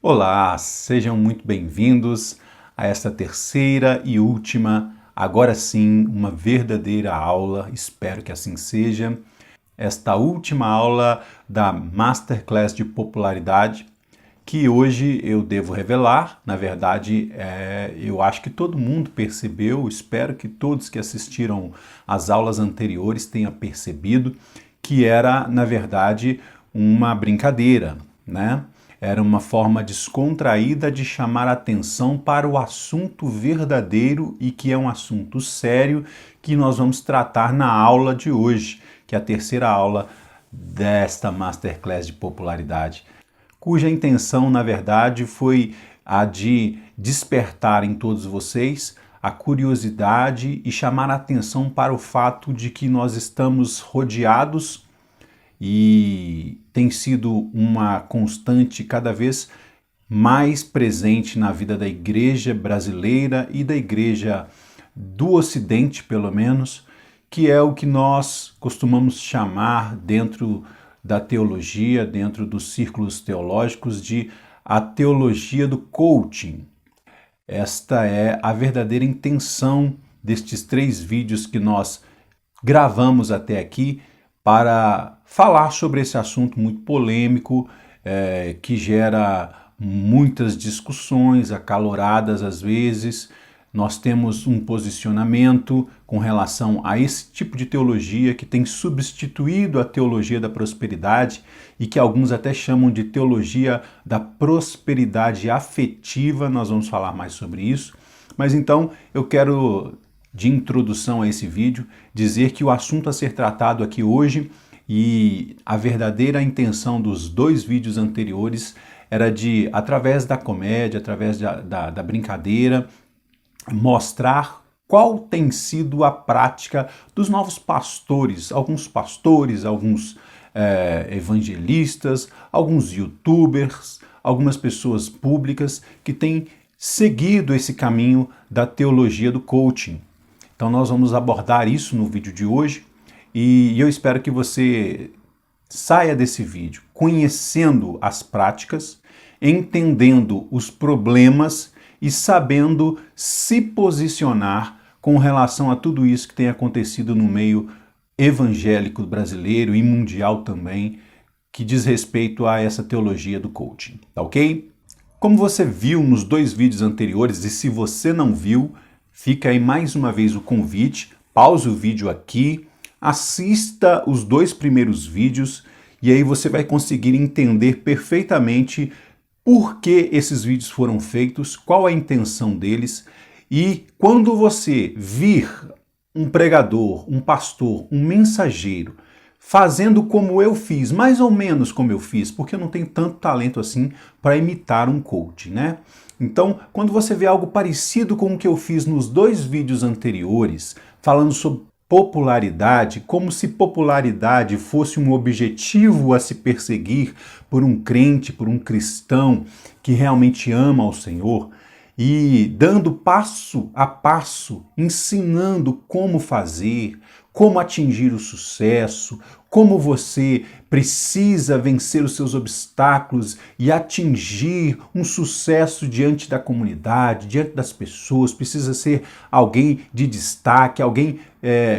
Olá, sejam muito bem-vindos a esta terceira e última, agora sim, uma verdadeira aula, espero que assim seja. Esta última aula da Masterclass de Popularidade, que hoje eu devo revelar, na verdade, eu acho que todo mundo percebeu, espero que todos que assistiram às aulas anteriores tenham percebido que era, na verdade, uma brincadeira, né? Era uma forma descontraída de chamar a atenção para o assunto verdadeiro e que é um assunto sério que nós vamos tratar na aula de hoje, que é a terceira aula desta Masterclass de Popularidade, cuja intenção, na verdade, foi a de despertar em todos vocês a curiosidade e chamar a atenção para o fato de que nós estamos rodeados e tem sido uma constante cada vez mais presente na vida da igreja brasileira e da igreja do Ocidente, pelo menos, que é o que nós costumamos chamar dentro da teologia, dentro dos círculos teológicos, de a teologia do coaching. Esta é a verdadeira intenção destes 3 vídeos que nós gravamos até aqui para falar sobre esse assunto muito polêmico, que gera muitas discussões acaloradas às vezes. Nós temos um posicionamento com relação a esse tipo de teologia que tem substituído a teologia da prosperidade e que alguns até chamam de teologia da prosperidade afetiva. Nós vamos falar mais sobre isso. Mas então eu quero, de introdução a esse vídeo, dizer que o assunto a ser tratado aqui hoje e a verdadeira intenção dos 2 vídeos anteriores era de, através da comédia, através da brincadeira, mostrar qual tem sido a prática dos novos pastores, alguns evangelistas, alguns youtubers, algumas pessoas públicas que têm seguido esse caminho da teologia do coaching. Então nós vamos abordar isso no vídeo de hoje e eu espero que você saia desse vídeo conhecendo as práticas, entendendo os problemas e sabendo se posicionar com relação a tudo isso que tem acontecido no meio evangélico brasileiro e mundial também, que diz respeito a essa teologia do coaching, tá ok? Como você viu nos 2 vídeos anteriores, e se você não viu, fica aí mais uma vez o convite, pause o vídeo aqui, assista os 2 primeiros vídeos e aí você vai conseguir entender perfeitamente por que esses vídeos foram feitos, qual a intenção deles, e quando você vir um pregador, um pastor, um mensageiro fazendo como eu fiz, mais ou menos como eu fiz, porque eu não tenho tanto talento assim para imitar um coach, né? Então, quando você vê algo parecido com o que eu fiz nos 2 vídeos anteriores, falando sobre popularidade, como se popularidade fosse um objetivo a se perseguir por um crente, por um cristão que realmente ama ao Senhor, e dando passo a passo, ensinando como fazer, como atingir o sucesso, como você precisa vencer os seus obstáculos e atingir um sucesso diante da comunidade, diante das pessoas, precisa ser alguém de destaque, alguém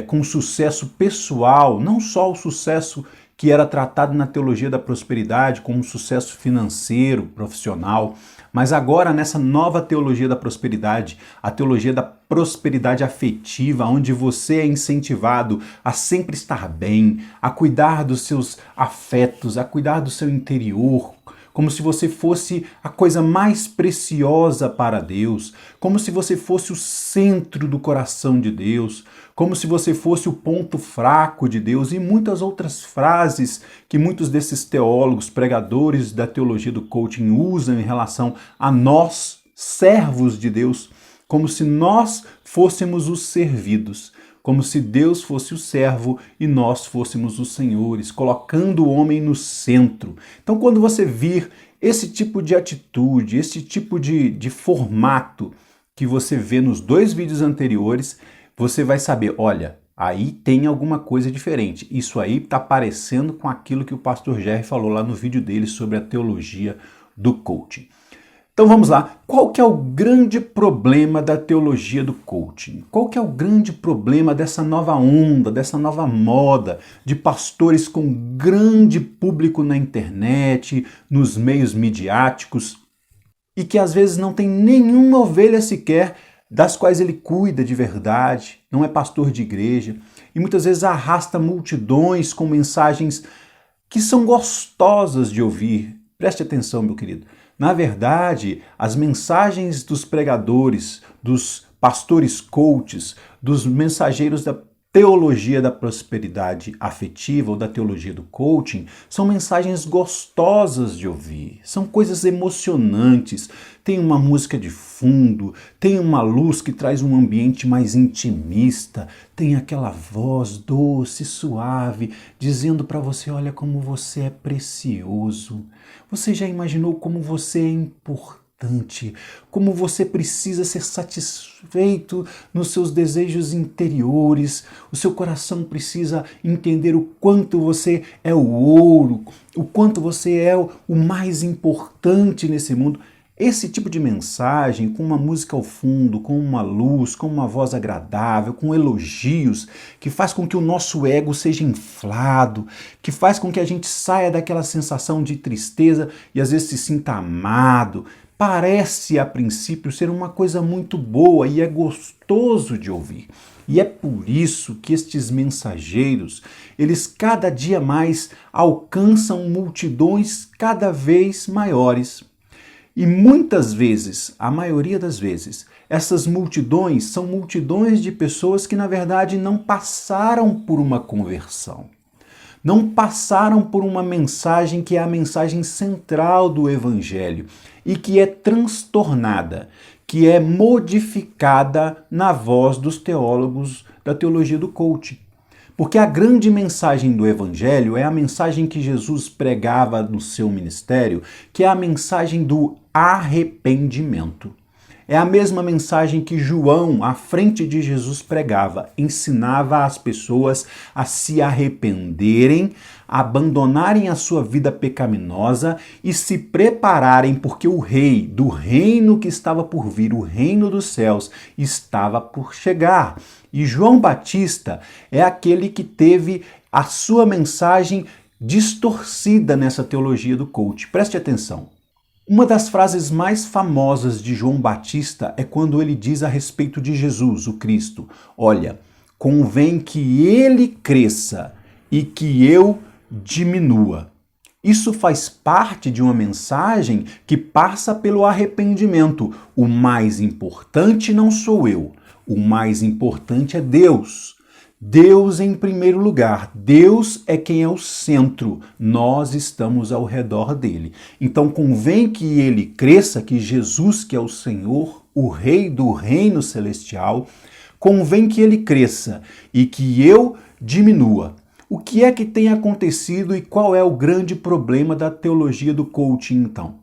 com sucesso pessoal, não só o sucesso que era tratado na teologia da prosperidade como um sucesso financeiro, profissional, mas agora nessa nova teologia da prosperidade, a teologia da prosperidade afetiva, onde você é incentivado a sempre estar bem, a cuidar dos seus afetos, a cuidar do seu interior, como se você fosse a coisa mais preciosa para Deus, como se você fosse o centro do coração de Deus, como se você fosse o ponto fraco de Deus e muitas outras frases que muitos desses teólogos, pregadores da teologia do coaching usam em relação a nós, servos de Deus, como se nós fôssemos os servidos, como se Deus fosse o servo e nós fôssemos os senhores, colocando o homem no centro. Então, quando você vir esse tipo de atitude, esse tipo de formato que você vê nos 2 vídeos anteriores, você vai saber, olha, aí tem alguma coisa diferente. Isso aí está parecendo com aquilo que o pastor Jerry falou lá no vídeo dele sobre a teologia do coaching. Então vamos lá, qual que é o grande problema da teologia do coaching? Qual que é o grande problema dessa nova onda, dessa nova moda de pastores com grande público na internet, nos meios midiáticos e que às vezes não tem nenhuma ovelha sequer das quais ele cuida de verdade, não é pastor de igreja e muitas vezes arrasta multidões com mensagens que são gostosas de ouvir. Preste atenção, meu querido. Na verdade, as mensagens dos pregadores, dos pastores coaches, dos mensageiros da teologia da prosperidade afetiva ou da teologia do coaching são mensagens gostosas de ouvir, são coisas emocionantes, tem uma música de fundo, tem uma luz que traz um ambiente mais intimista, tem aquela voz doce, suave, dizendo para você, olha como você é precioso, você já imaginou como você é importante, como você precisa ser satisfeito nos seus desejos interiores, o seu coração precisa entender o quanto você é o ouro, o quanto você é o mais importante nesse mundo. Esse tipo de mensagem, com uma música ao fundo, com uma luz, com uma voz agradável, com elogios, que faz com que o nosso ego seja inflado, que faz com que a gente saia daquela sensação de tristeza e às vezes se sinta amado, parece a princípio ser uma coisa muito boa e é gostoso de ouvir. E é por isso que estes mensageiros, eles cada dia mais alcançam multidões cada vez maiores. E muitas vezes, a maioria das vezes, essas multidões são multidões de pessoas que na verdade não passaram por uma conversão. Não passaram por uma mensagem que é a mensagem central do Evangelho e que é transtornada, que é modificada na voz dos teólogos da teologia do coaching. Porque a grande mensagem do Evangelho é a mensagem que Jesus pregava no seu ministério, que é a mensagem do arrependimento. É a mesma mensagem que João, à frente de Jesus, pregava, ensinava as pessoas a se arrependerem, abandonarem a sua vida pecaminosa e se prepararem, porque o rei do reino que estava por vir, o reino dos céus, estava por chegar. E João Batista é aquele que teve a sua mensagem distorcida nessa teologia do coach. Preste atenção. Uma das frases mais famosas de João Batista é quando ele diz a respeito de Jesus, o Cristo: olha, convém que ele cresça e que eu diminua. Isso faz parte de uma mensagem que passa pelo arrependimento. O mais importante não sou eu, o mais importante é Deus. Deus em primeiro lugar. Deus é quem é o centro. Nós estamos ao redor dele. Então convém que ele cresça, que Jesus, que é o Senhor, o Rei do reino celestial, convém que ele cresça e que eu diminua. O que é que tem acontecido e qual é o grande problema da teologia do coaching, então?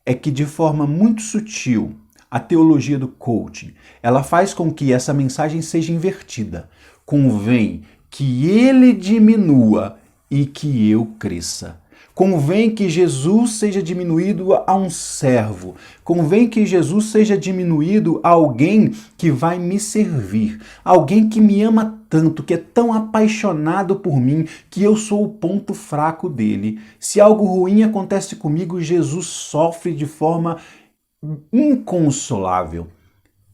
É que de forma muito sutil, a teologia do coaching, ela faz com que essa mensagem seja invertida. Convém que ele diminua e que eu cresça. Convém que Jesus seja diminuído a um servo. Convém que Jesus seja diminuído a alguém que vai me servir. Alguém que me ama tanto, que é tão apaixonado por mim, que eu sou o ponto fraco dele. Se algo ruim acontece comigo, Jesus sofre de forma inconsolável.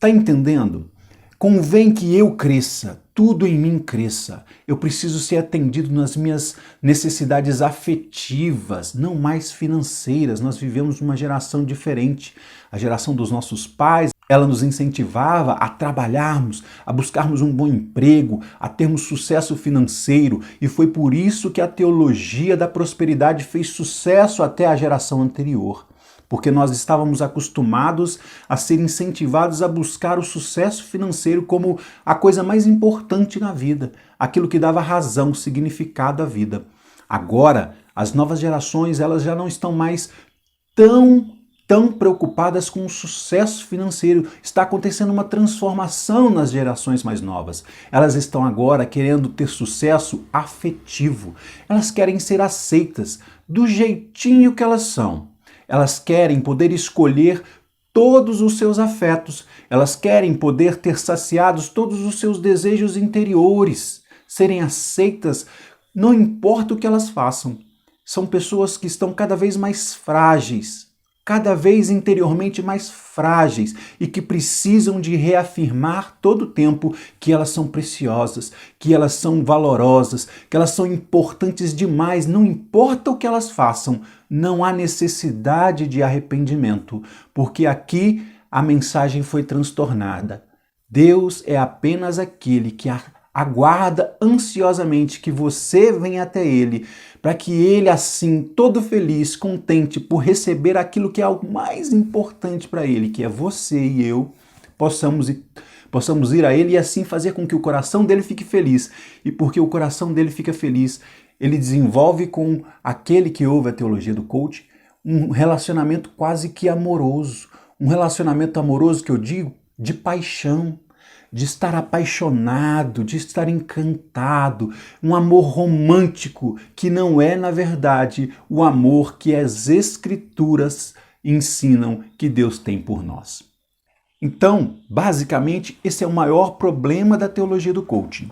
Tá entendendo? Convém que eu cresça, tudo em mim cresça. Eu preciso ser atendido nas minhas necessidades afetivas, não mais financeiras. Nós vivemos uma geração diferente. A geração dos nossos pais, ela nos incentivava a trabalharmos, a buscarmos um bom emprego, a termos sucesso financeiro. E foi por isso que a teologia da prosperidade fez sucesso até a geração anterior. Porque nós estávamos acostumados a ser incentivados a buscar o sucesso financeiro como a coisa mais importante na vida, aquilo que dava razão, significado à vida. Agora, as novas gerações, elas já não estão mais tão preocupadas com o sucesso financeiro. Está acontecendo uma transformação nas gerações mais novas. Elas estão agora querendo ter sucesso afetivo. Elas querem ser aceitas do jeitinho que elas são. Elas querem poder escolher todos os seus afetos. Elas querem poder ter saciados todos os seus desejos interiores, serem aceitas, não importa o que elas façam. São pessoas que estão cada vez mais frágeis, cada vez interiormente mais frágeis e que precisam de reafirmar todo o tempo que elas são preciosas, que elas são valorosas, que elas são importantes demais, não importa o que elas façam, não há necessidade de arrependimento, porque aqui a mensagem foi transtornada. Deus é apenas aquele que aguarda ansiosamente que você venha até Ele, para que Ele, assim, todo feliz, contente por receber aquilo que é o mais importante para Ele, que é você e eu, possamos ir a Ele e assim fazer com que o coração dele fique feliz. E porque o coração dele fica feliz, ele desenvolve com aquele que ouve a teologia do coach um relacionamento quase que amoroso. Um relacionamento amoroso que eu digo de paixão, de estar apaixonado, de estar encantado, um amor romântico que não é, na verdade, o amor que as Escrituras ensinam que Deus tem por nós. Então, basicamente, esse é o maior problema da teologia do coaching.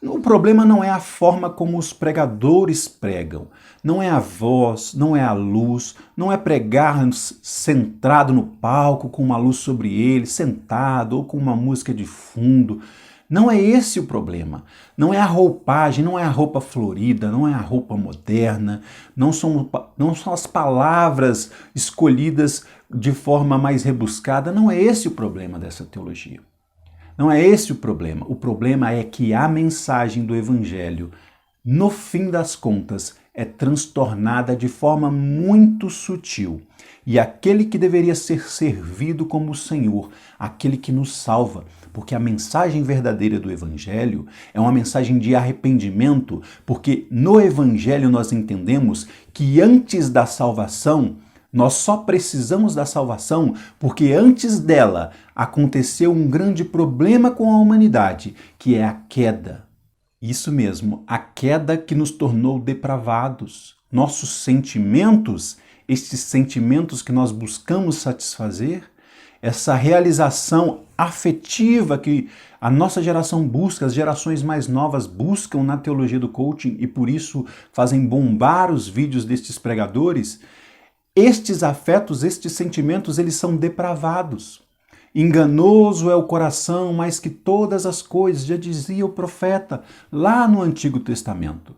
O problema não é a forma como os pregadores pregam, não é a voz, não é a luz, não é pregar centrado no palco com uma luz sobre ele, sentado ou com uma música de fundo. Não é esse o problema. Não é a roupagem, não é a roupa florida, não é a roupa moderna, não são as palavras escolhidas de forma mais rebuscada. Não é esse o problema dessa teologia. Não é esse o problema. O problema é que a mensagem do Evangelho, no fim das contas, é transtornada de forma muito sutil. E aquele que deveria ser servido como o Senhor, aquele que nos salva, porque a mensagem verdadeira do Evangelho é uma mensagem de arrependimento, porque no Evangelho nós entendemos que antes da salvação, nós só precisamos da salvação porque antes dela aconteceu um grande problema com a humanidade, que é a queda. Isso mesmo, a queda que nos tornou depravados. Nossos sentimentos, estes sentimentos que nós buscamos satisfazer, essa realização afetiva que a nossa geração busca, as gerações mais novas buscam na teologia do coaching e por isso fazem bombar os vídeos destes pregadores. Estes afetos, estes sentimentos, eles são depravados. Enganoso é o coração mais que todas as coisas, já dizia o profeta lá no Antigo Testamento.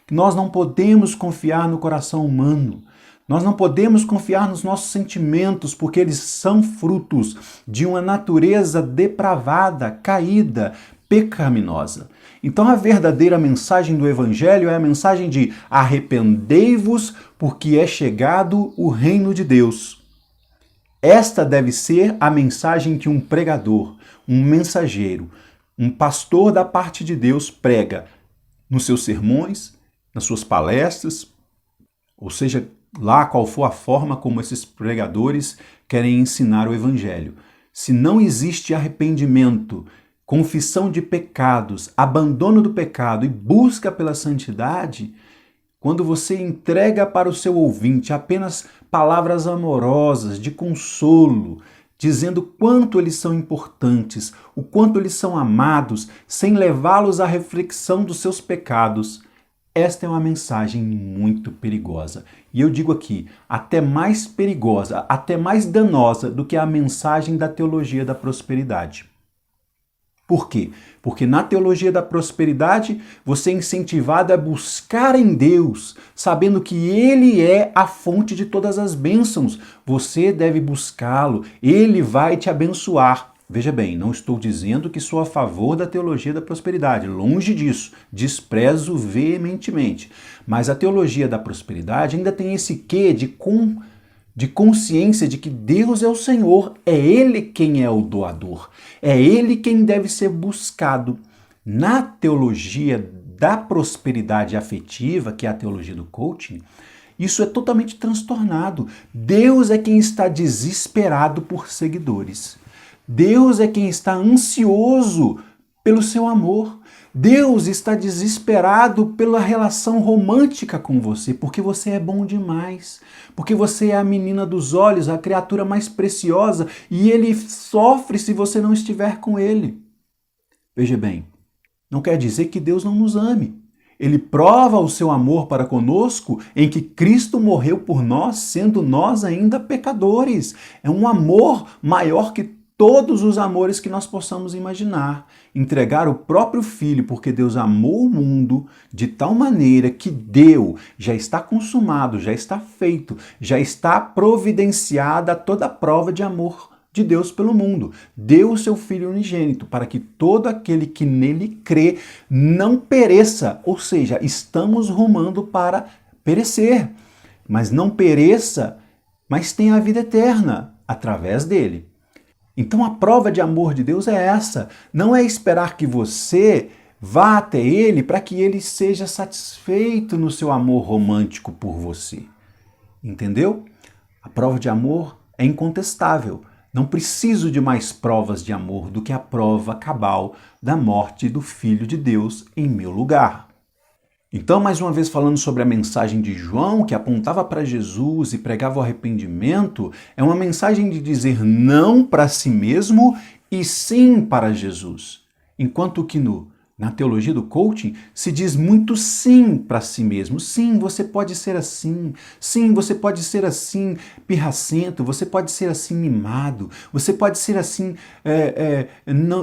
Nós não podemos confiar no coração humano. Nós não podemos confiar nos nossos sentimentos, porque eles são frutos de uma natureza depravada, caída, pecaminosa. Então a verdadeira mensagem do Evangelho é a mensagem de arrependei-vos, porque é chegado o reino de Deus. Esta deve ser a mensagem que um pregador, um mensageiro, um pastor da parte de Deus prega nos seus sermões, nas suas palestras, ou seja, lá qual for a forma como esses pregadores querem ensinar o Evangelho. Se não existe arrependimento, confissão de pecados, abandono do pecado e busca pela santidade, quando você entrega para o seu ouvinte apenas palavras amorosas, de consolo, dizendo quanto eles são importantes, o quanto eles são amados, sem levá-los à reflexão dos seus pecados, esta é uma mensagem muito perigosa. E eu digo aqui, até mais perigosa, até mais danosa do que a mensagem da teologia da prosperidade. Por quê? Porque na teologia da prosperidade você é incentivado a buscar em Deus, sabendo que Ele é a fonte de todas as bênçãos. Você deve buscá-lo, Ele vai te abençoar. Veja bem, não estou dizendo que sou a favor da teologia da prosperidade, longe disso, desprezo veementemente. Mas a teologia da prosperidade ainda tem esse quê de consciência de que Deus é o Senhor, é Ele quem é o doador, é Ele quem deve ser buscado. Na teologia da prosperidade afetiva, que é a teologia do coaching, isso é totalmente transtornado. Deus é quem está desesperado por seguidores. Deus é quem está ansioso pelo seu amor. Deus está desesperado pela relação romântica com você, porque você é bom demais, porque você é a menina dos olhos, a criatura mais preciosa, e Ele sofre se você não estiver com Ele. Veja bem, não quer dizer que Deus não nos ame. Ele prova o seu amor para conosco em que Cristo morreu por nós, sendo nós ainda pecadores. É um amor maior que todos os amores que nós possamos imaginar. Entregar o próprio Filho, porque Deus amou o mundo de tal maneira que deu, já está consumado, já está feito, já está providenciada toda a prova de amor de Deus pelo mundo. Deu o seu Filho unigênito para que todo aquele que nele crê não pereça, ou seja, estamos rumando para perecer, mas não pereça, mas tenha a vida eterna através dele. Então a prova de amor de Deus é essa, não é esperar que você vá até ele para que ele seja satisfeito no seu amor romântico por você. Entendeu? A prova de amor é incontestável. Não preciso de mais provas de amor do que a prova cabal da morte do Filho de Deus em meu lugar. Então, mais uma vez falando sobre a mensagem de João, que apontava para Jesus e pregava o arrependimento, é uma mensagem de dizer não para si mesmo e sim para Jesus. Enquanto que na teologia do coaching se diz muito sim para si mesmo. Sim, você pode ser assim. Sim, você pode ser assim pirracento. Você pode ser assim mimado. Você pode ser assim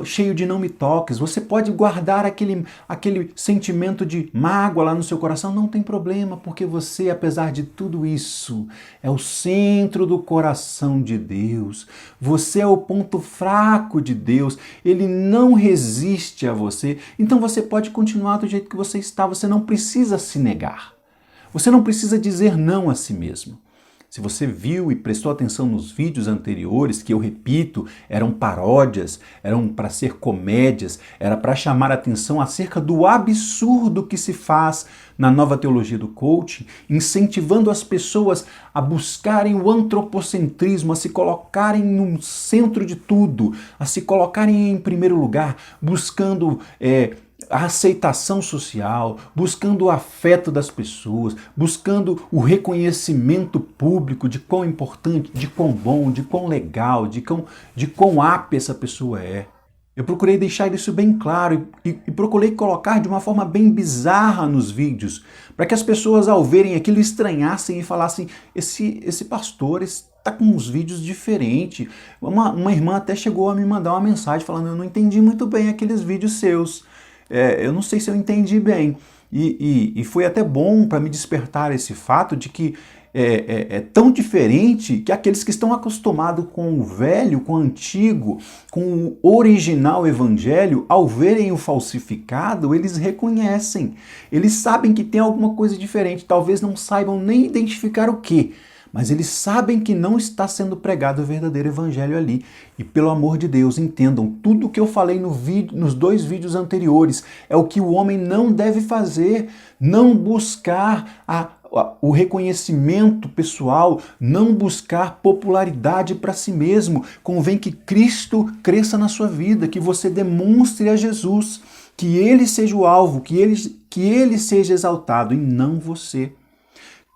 cheio de não me toques. Você pode guardar aquele sentimento de mágoa lá no seu coração. Não tem problema, porque você, apesar de tudo isso, é o centro do coração de Deus. Você é o ponto fraco de Deus. Ele não resiste a você. Então você pode continuar do jeito que você está, você não precisa se negar. Você não precisa dizer não a si mesmo. Se você viu e prestou atenção nos vídeos anteriores, que eu repito, eram paródias, eram para ser comédias, era para chamar a atenção acerca do absurdo que se faz na nova teologia do coaching, incentivando as pessoas a buscarem o antropocentrismo, a se colocarem no centro de tudo, a se colocarem em primeiro lugar, buscando a aceitação social, buscando o afeto das pessoas, buscando o reconhecimento público de quão importante, de quão bom, de quão legal, de quão apta essa pessoa é. Eu procurei deixar isso bem claro e procurei colocar de uma forma bem bizarra nos vídeos, para que as pessoas ao verem aquilo estranhassem e falassem, esse pastor está com uns vídeos diferentes. Uma irmã até chegou a me mandar uma mensagem falando, eu não entendi muito bem aqueles vídeos seus. Eu não sei se eu entendi bem. E foi até bom para me despertar esse fato de que é tão diferente que aqueles que estão acostumados com o velho, com o antigo, com o original evangelho, ao verem o falsificado, eles reconhecem. Eles sabem que tem alguma coisa diferente, talvez não saibam nem identificar o que. Mas eles sabem que não está sendo pregado o verdadeiro evangelho ali. E pelo amor de Deus, entendam, tudo o que eu falei nos 2 vídeos anteriores é o que o homem não deve fazer. Não buscar o reconhecimento pessoal, não buscar popularidade para si mesmo. Convém que Cristo cresça na sua vida, que você demonstre a Jesus, que Ele seja o alvo, que ele seja exaltado e não você.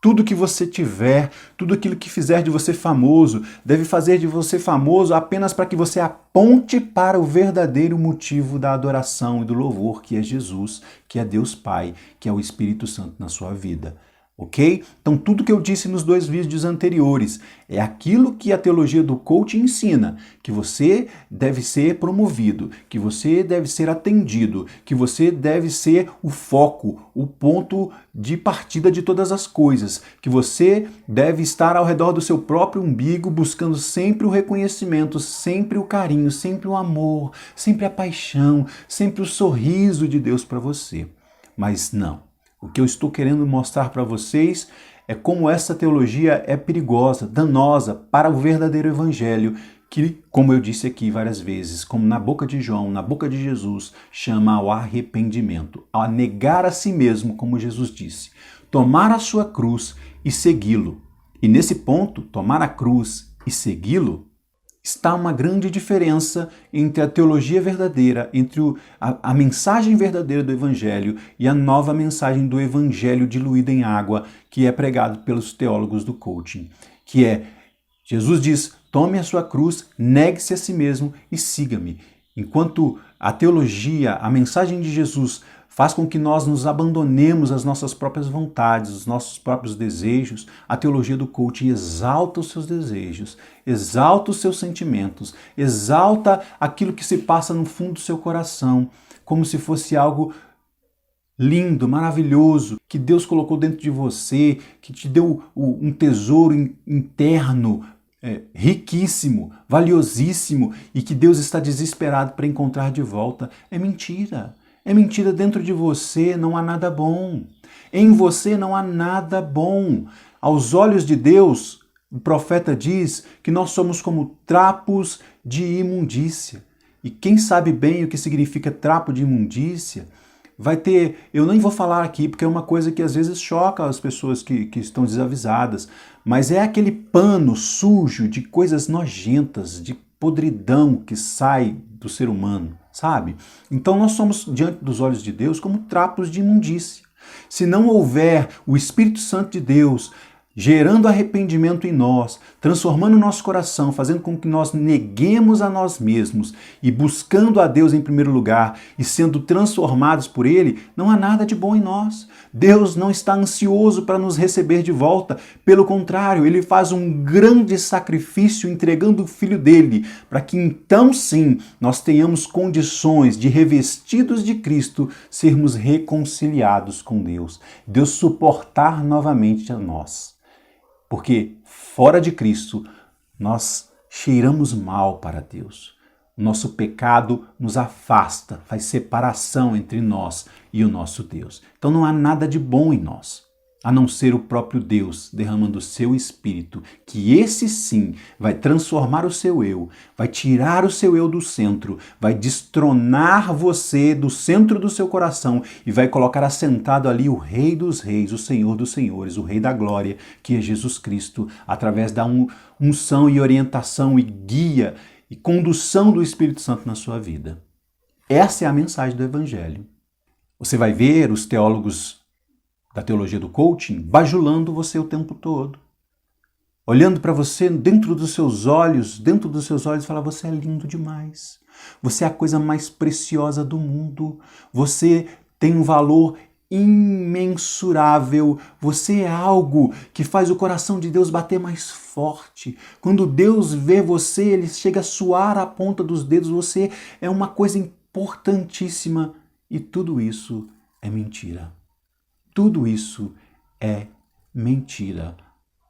Tudo que você tiver, tudo aquilo que fizer de você famoso, deve fazer de você famoso apenas para que você aponte para o verdadeiro motivo da adoração e do louvor, que é Jesus, que é Deus Pai, que é o Espírito Santo na sua vida. Ok? Então tudo que eu disse nos 2 vídeos anteriores é aquilo que a teologia do coaching ensina, que você deve ser promovido, que você deve ser atendido, que você deve ser o foco, o ponto de partida de todas as coisas, que você deve estar ao redor do seu próprio umbigo buscando sempre o reconhecimento, sempre o carinho, sempre o amor, sempre a paixão, sempre o sorriso de Deus para você. Mas não. O que eu estou querendo mostrar para vocês é como essa teologia é perigosa, danosa para o verdadeiro evangelho, que, como eu disse aqui várias vezes, como na boca de João, na boca de Jesus, chama ao arrependimento, a negar a si mesmo, como Jesus disse, tomar a sua cruz e segui-lo. E nesse ponto, tomar a cruz e segui-lo, está uma grande diferença entre a teologia verdadeira, entre a mensagem verdadeira do Evangelho e a nova mensagem do Evangelho diluída em água, que é pregado pelos teólogos do coaching, que é, Jesus diz, tome a sua cruz, negue-se a si mesmo e siga-me. Enquanto a teologia, a mensagem de Jesus faz com que nós nos abandonemos às nossas próprias vontades, os nossos próprios desejos, a teologia do coaching exalta os seus desejos, exalta os seus sentimentos, exalta aquilo que se passa no fundo do seu coração, como se fosse algo lindo, maravilhoso, que Deus colocou dentro de você, que te deu um tesouro interno, riquíssimo, valiosíssimo, e que Deus está desesperado para encontrar de volta. É mentira. É mentira, dentro de você não há nada bom. Em você não há nada bom. Aos olhos de Deus, o profeta diz que nós somos como trapos de imundícia. E quem sabe bem o que significa trapo de imundícia, vai ter... Eu nem vou falar aqui, porque é uma coisa que às vezes choca as pessoas que estão desavisadas, mas é aquele pano sujo de coisas nojentas, de podridão que sai do ser humano, sabe? Então nós somos, diante dos olhos de Deus, como trapos de imundícia. Se não houver o Espírito Santo de Deus gerando arrependimento em nós, transformando o nosso coração, fazendo com que nós neguemos a nós mesmos e buscando a Deus em primeiro lugar e sendo transformados por Ele, não há nada de bom em nós. Deus não está ansioso para nos receber de volta. Pelo contrário, Ele faz um grande sacrifício entregando o Filho dele, para que então sim nós tenhamos condições de, revestidos de Cristo, sermos reconciliados com Deus. Deus suportar novamente a nós. Porque fora de Cristo, nós cheiramos mal para Deus. O nosso pecado nos afasta, faz separação entre nós e o nosso Deus. Então não há nada de bom em nós, a não ser o próprio Deus derramando o seu Espírito, que esse sim vai transformar o seu eu, vai tirar o seu eu do centro, vai destronar você do centro do seu coração e vai colocar assentado ali o Rei dos Reis, o Senhor dos Senhores, o Rei da Glória, que é Jesus Cristo, através da unção e orientação e guia e condução do Espírito Santo na sua vida. Essa é a mensagem do Evangelho. Você vai ver os teólogos da teologia do coaching bajulando você o tempo todo, olhando para você dentro dos seus olhos e falar, você é lindo demais, você é a coisa mais preciosa do mundo, você tem um valor imensurável, você é algo que faz o coração de Deus bater mais forte. Quando Deus vê você, Ele chega a suar a ponta dos dedos, você é uma coisa importantíssima, e tudo isso é mentira. Tudo isso é mentira,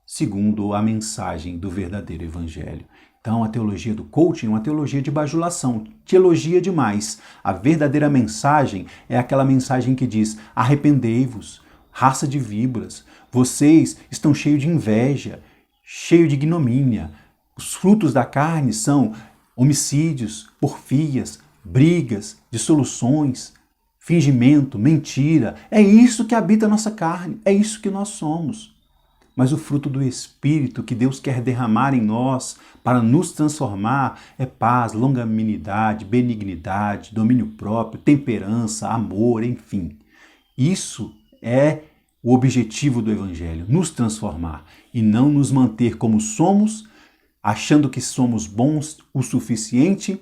segundo a mensagem do verdadeiro Evangelho. Então, a teologia do coaching é uma teologia de bajulação, te elogia demais. A verdadeira mensagem é aquela mensagem que diz, arrependei-vos, raça de víboras, vocês estão cheios de inveja, cheios de ignomínia. Os frutos da carne são homicídios, porfias, brigas, dissoluções, fingimento, mentira. É isso que habita a nossa carne, é isso que nós somos. Mas o fruto do Espírito que Deus quer derramar em nós para nos transformar é paz, longanimidade, benignidade, domínio próprio, temperança, amor, enfim. Isso é o objetivo do Evangelho, nos transformar e não nos manter como somos, achando que somos bons o suficiente,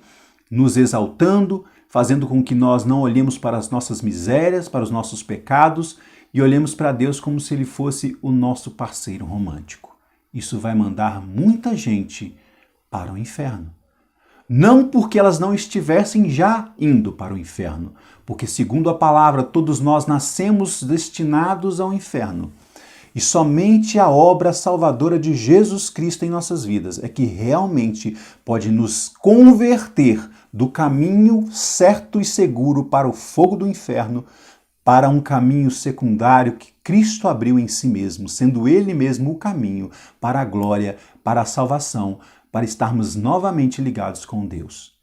nos exaltando, fazendo com que nós não olhemos para as nossas misérias, para os nossos pecados e olhemos para Deus como se Ele fosse o nosso parceiro romântico. Isso vai mandar muita gente para o inferno. Não porque elas não estivessem já indo para o inferno, porque segundo a palavra todos nós nascemos destinados ao inferno. E somente a obra salvadora de Jesus Cristo em nossas vidas é que realmente pode nos converter do caminho certo e seguro para o fogo do inferno para um caminho secundário que Cristo abriu em si mesmo, sendo Ele mesmo o caminho para a glória, para a salvação, para estarmos novamente ligados com Deus.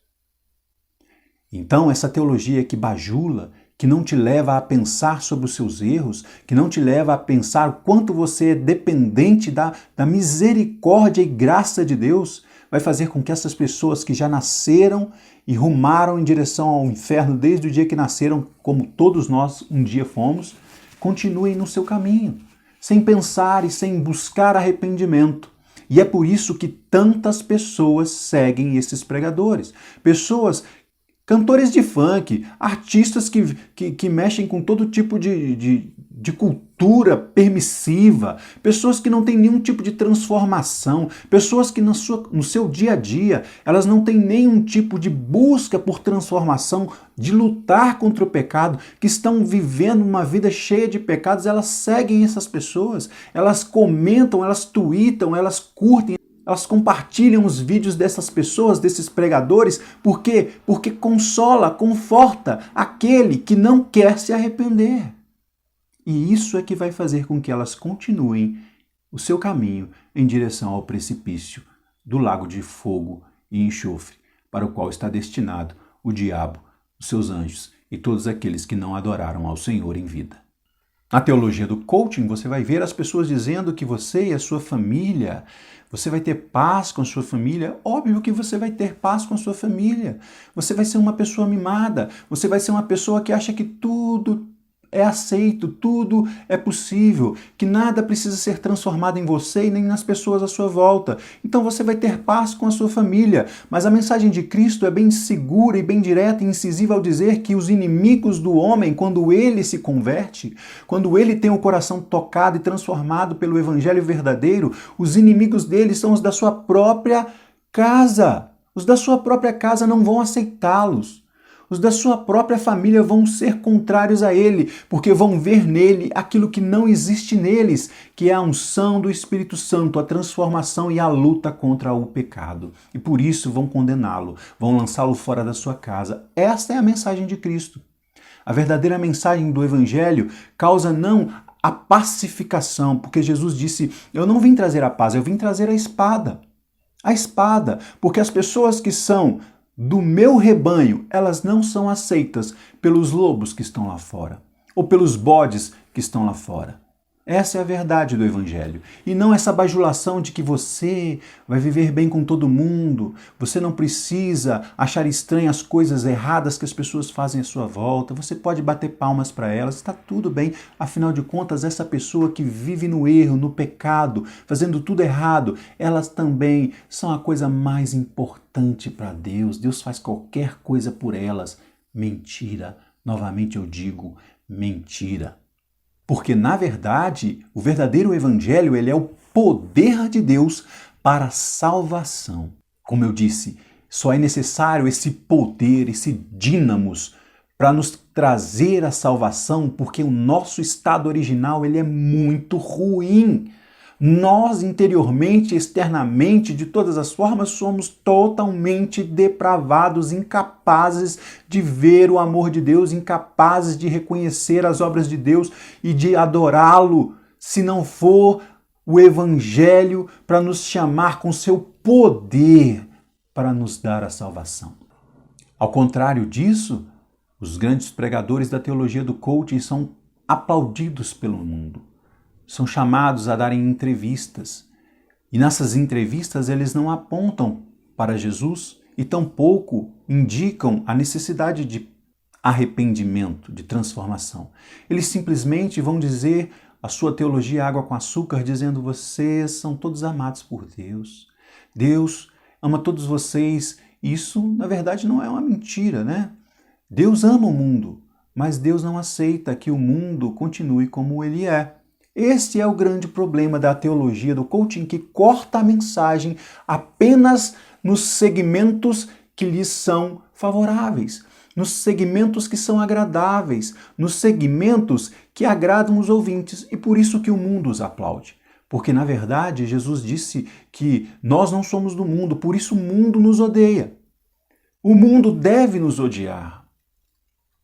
Então, essa teologia que bajula, que não te leva a pensar sobre os seus erros, que não te leva a pensar o quanto você é dependente da misericórdia e graça de Deus, vai fazer com que essas pessoas que já nasceram e rumaram em direção ao inferno desde o dia que nasceram, como todos nós um dia fomos, continuem no seu caminho, sem pensar e sem buscar arrependimento. E é por isso que tantas pessoas seguem esses pregadores. Pessoas, cantores de funk, artistas que mexem com todo tipo de cultura permissiva, pessoas que não têm nenhum tipo de transformação, pessoas que no seu dia a dia elas não têm nenhum tipo de busca por transformação, de lutar contra o pecado, que estão vivendo uma vida cheia de pecados. Elas seguem essas pessoas, elas comentam, elas tweetam, elas curtem, elas compartilham os vídeos dessas pessoas, desses pregadores. Por quê? Porque consola, conforta aquele que não quer se arrepender. E isso é que vai fazer com que elas continuem o seu caminho em direção ao precipício do lago de fogo e enxofre, para o qual está destinado o diabo, os seus anjos e todos aqueles que não adoraram ao Senhor em vida. Na teologia do coaching, você vai ver as pessoas dizendo que você e a sua família, você vai ter paz com a sua família. Óbvio que você vai ter paz com a sua família. Você vai ser uma pessoa mimada, você vai ser uma pessoa que acha que tudo é aceito, tudo é possível, que nada precisa ser transformado em você e nem nas pessoas à sua volta. Então você vai ter paz com a sua família. Mas a mensagem de Cristo é bem segura e bem direta e incisiva ao dizer que os inimigos do homem, quando ele se converte, quando ele tem o coração tocado e transformado pelo evangelho verdadeiro, os inimigos dele são os da sua própria casa. Os da sua própria casa não vão aceitá-los. Os da sua própria família vão ser contrários a ele, porque vão ver nele aquilo que não existe neles, que é a unção do Espírito Santo, a transformação e a luta contra o pecado. E por isso vão condená-lo, vão lançá-lo fora da sua casa. Esta é a mensagem de Cristo. A verdadeira mensagem do Evangelho causa não a pacificação, porque Jesus disse: eu não vim trazer a paz, eu vim trazer a espada. A espada, porque as pessoas que são do meu rebanho, elas não são aceitas pelos lobos que estão lá fora, ou pelos bodes que estão lá fora. Essa é a verdade do Evangelho. E não essa bajulação de que você vai viver bem com todo mundo, você não precisa achar estranhas as coisas erradas que as pessoas fazem à sua volta, você pode bater palmas para elas, está tudo bem. Afinal de contas, essa pessoa que vive no erro, no pecado, fazendo tudo errado, elas também são a coisa mais importante para Deus. Deus faz qualquer coisa por elas. Mentira. Novamente eu digo, mentira. Porque, na verdade, o verdadeiro evangelho ele é o poder de Deus para a salvação. Como eu disse, só é necessário esse poder, esse dínamos, para nos trazer a salvação, porque o nosso estado original ele é muito ruim. Nós, interiormente, externamente, de todas as formas, somos totalmente depravados, incapazes de ver o amor de Deus, incapazes de reconhecer as obras de Deus e de adorá-lo, se não for o Evangelho para nos chamar com seu poder para nos dar a salvação. Ao contrário disso, os grandes pregadores da teologia do coaching são aplaudidos pelo mundo. São chamados a darem entrevistas. E nessas entrevistas eles não apontam para Jesus e tampouco indicam a necessidade de arrependimento, de transformação. Eles simplesmente vão dizer a sua teologia água com açúcar, dizendo: vocês são todos amados por Deus. Deus ama todos vocês. Isso, na verdade, não é uma mentira, né? Deus ama o mundo, mas Deus não aceita que o mundo continue como ele é. Este é o grande problema da teologia do coaching, que corta a mensagem apenas nos segmentos que lhes são favoráveis, nos segmentos que são agradáveis, nos segmentos que agradam os ouvintes, e por isso que o mundo os aplaude. Porque, na verdade, Jesus disse que nós não somos do mundo, por isso o mundo nos odeia. O mundo deve nos odiar.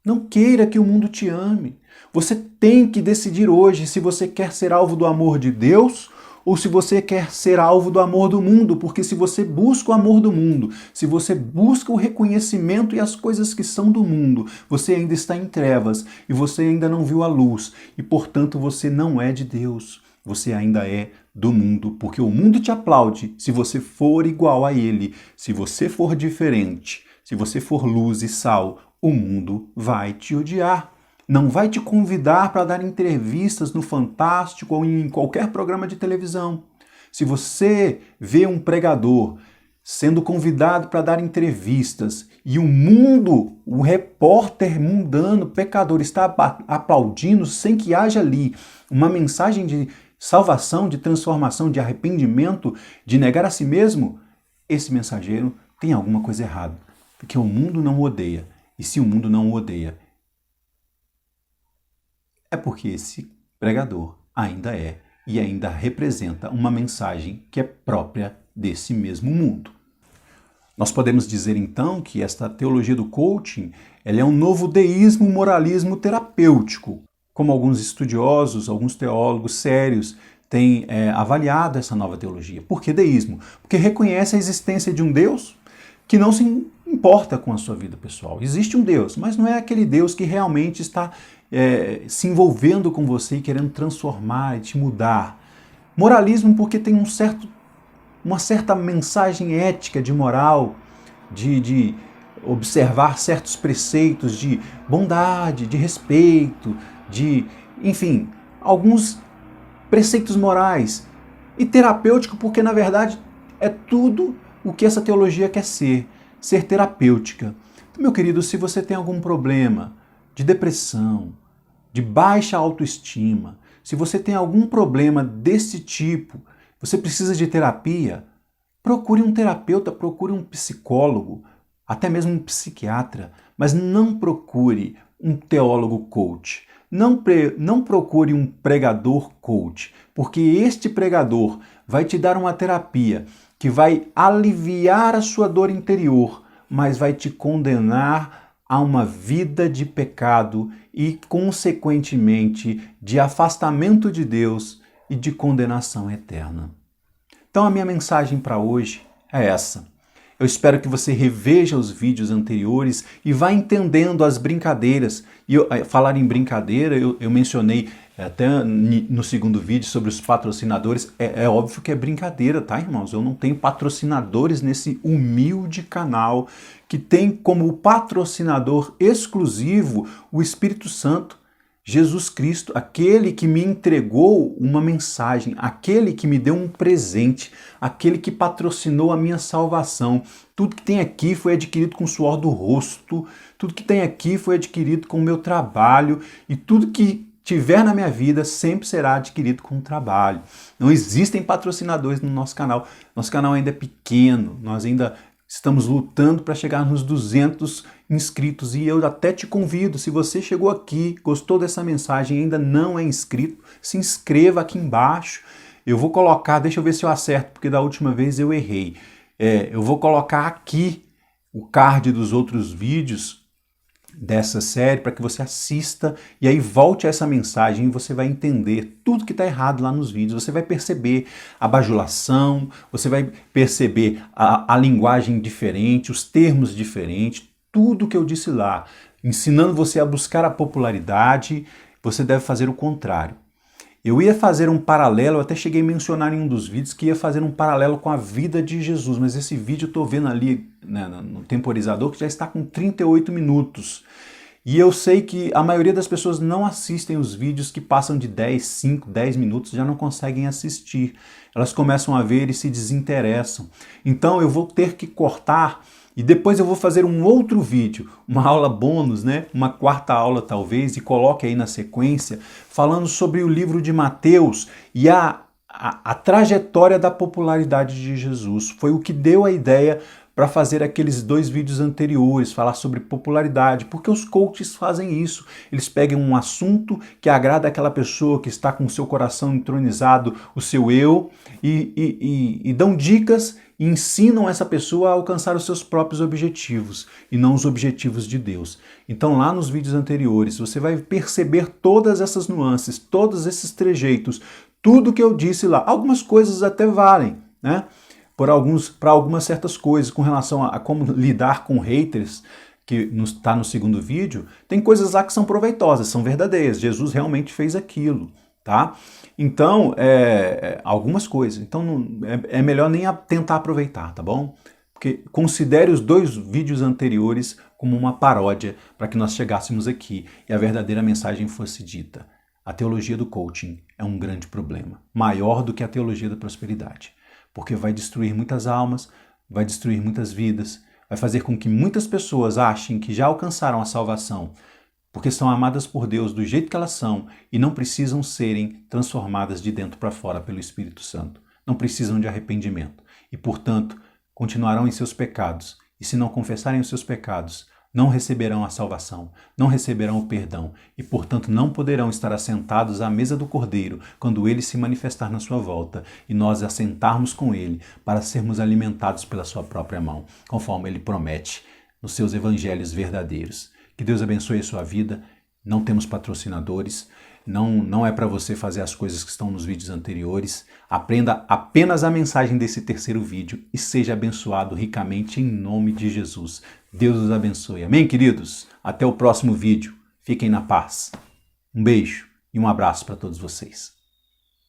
Não queira que o mundo te ame. Você tem que decidir hoje se você quer ser alvo do amor de Deus ou se você quer ser alvo do amor do mundo, porque se você busca o amor do mundo, se você busca o reconhecimento e as coisas que são do mundo, você ainda está em trevas e você ainda não viu a luz e, portanto, você não é de Deus. Você ainda é do mundo, porque o mundo te aplaude se você for igual a ele, se você for diferente, se você for luz e sal, o mundo vai te odiar. Não vai te convidar para dar entrevistas no Fantástico ou em qualquer programa de televisão. Se você vê um pregador sendo convidado para dar entrevistas e o mundo, o repórter mundano, pecador, está aplaudindo sem que haja ali uma mensagem de salvação, de transformação, de arrependimento, de negar a si mesmo, esse mensageiro tem alguma coisa errada. Porque o mundo não o odeia. E se o mundo não o odeia, é porque esse pregador ainda é e ainda representa uma mensagem que é própria desse mesmo mundo. Nós podemos dizer então que esta teologia do coaching ela é um novo deísmo, moralismo terapêutico, como alguns estudiosos, alguns teólogos sérios têm avaliado essa nova teologia. Por que deísmo? Porque reconhece a existência de um Deus que não se importa com a sua vida pessoal. Existe um Deus, mas não é aquele Deus que realmente está se envolvendo com você e querendo transformar e te mudar. Moralismo porque tem uma certa mensagem ética, de moral, de observar certos preceitos de bondade, de respeito, enfim, alguns preceitos morais. E terapêutico porque, na verdade, é tudo o que essa teologia quer ser terapêutica. Então, meu querido, se você tem algum problema de depressão, de baixa autoestima, se você tem algum problema desse tipo, você precisa de terapia, procure um terapeuta, procure um psicólogo, até mesmo um psiquiatra, mas não procure um teólogo coach. Não procure um pregador coach, porque este pregador vai te dar uma terapia que vai aliviar a sua dor interior, mas vai te condenar a uma vida de pecado e, consequentemente, de afastamento de Deus e de condenação eterna. Então a minha mensagem para hoje é essa. Eu espero que você reveja os vídeos anteriores e vá entendendo as brincadeiras. E falar em brincadeira, eu mencionei até no segundo vídeo sobre os patrocinadores. É óbvio que é brincadeira, tá, irmãos? Eu não tenho patrocinadores nesse humilde canal que tem como patrocinador exclusivo o Espírito Santo, Jesus Cristo, aquele que me entregou uma mensagem, aquele que me deu um presente, aquele que patrocinou a minha salvação. Tudo que tem aqui foi adquirido com o suor do rosto, tudo que tem aqui foi adquirido com o meu trabalho e tudo que tiver na minha vida sempre será adquirido com o trabalho. Não existem patrocinadores no nosso canal. Nosso canal ainda é pequeno, nós ainda estamos lutando para chegar nos 200 inscritos e eu até te convido, se você chegou aqui, gostou dessa mensagem e ainda não é inscrito, se inscreva aqui embaixo. Eu vou colocar, deixa eu ver se eu acerto, porque da última vez eu errei. Eu vou colocar aqui o card dos outros vídeos dessa série para que você assista e aí volte a essa mensagem e você vai entender tudo que está errado lá nos vídeos. Você vai perceber a bajulação, você vai perceber a linguagem diferente, os termos diferentes, tudo que eu disse lá, ensinando você a buscar a popularidade, você deve fazer o contrário. Eu ia fazer um paralelo, eu até cheguei a mencionar em um dos vídeos que ia fazer um paralelo com a vida de Jesus, mas esse vídeo eu estou vendo ali, né, no temporizador que já está com 38 minutos. E eu sei que a maioria das pessoas não assistem os vídeos que passam de 10, 5, 10 minutos, já não conseguem assistir. Elas começam a ver e se desinteressam. Então eu vou ter que cortar e depois eu vou fazer um outro vídeo, uma aula bônus, né? Uma quarta aula talvez, e coloque aí na sequência, falando sobre o livro de Mateus e a trajetória da popularidade de Jesus. Foi o que deu a ideia para fazer aqueles 2 vídeos anteriores, falar sobre popularidade, porque os coaches fazem isso. Eles pegam um assunto que agrada aquela pessoa que está com o seu coração entronizado, o seu eu, e dão dicas e ensinam essa pessoa a alcançar os seus próprios objetivos e não os objetivos de Deus. Então lá nos vídeos anteriores você vai perceber todas essas nuances, todos esses trejeitos, tudo que eu disse lá. Algumas coisas até valem, né? Para algumas certas coisas, com relação a como lidar com haters, que está no segundo vídeo, tem coisas lá que são proveitosas, são verdadeiras. Jesus realmente fez aquilo, tá? Então, algumas coisas. Então, é melhor nem tentar aproveitar, tá bom? Porque considere os 2 vídeos anteriores como uma paródia para que nós chegássemos aqui e a verdadeira mensagem fosse dita. A teologia do coaching é um grande problema, maior do que a teologia da prosperidade, porque vai destruir muitas almas, vai destruir muitas vidas, vai fazer com que muitas pessoas achem que já alcançaram a salvação, porque são amadas por Deus do jeito que elas são e não precisam serem transformadas de dentro para fora pelo Espírito Santo. Não precisam de arrependimento e, portanto, continuarão em seus pecados. E se não confessarem os seus pecados, não receberão a salvação, não receberão o perdão e, portanto, não poderão estar assentados à mesa do Cordeiro quando ele se manifestar na sua volta e nós assentarmos com ele para sermos alimentados pela sua própria mão, conforme ele promete nos seus evangelhos verdadeiros. Que Deus abençoe a sua vida. Não temos patrocinadores, não é para você fazer as coisas que estão nos vídeos anteriores. Aprenda apenas a mensagem desse terceiro vídeo e seja abençoado ricamente em nome de Jesus. Deus os abençoe. Amém, queridos? Até o próximo vídeo. Fiquem na paz. Um beijo e um abraço para todos vocês.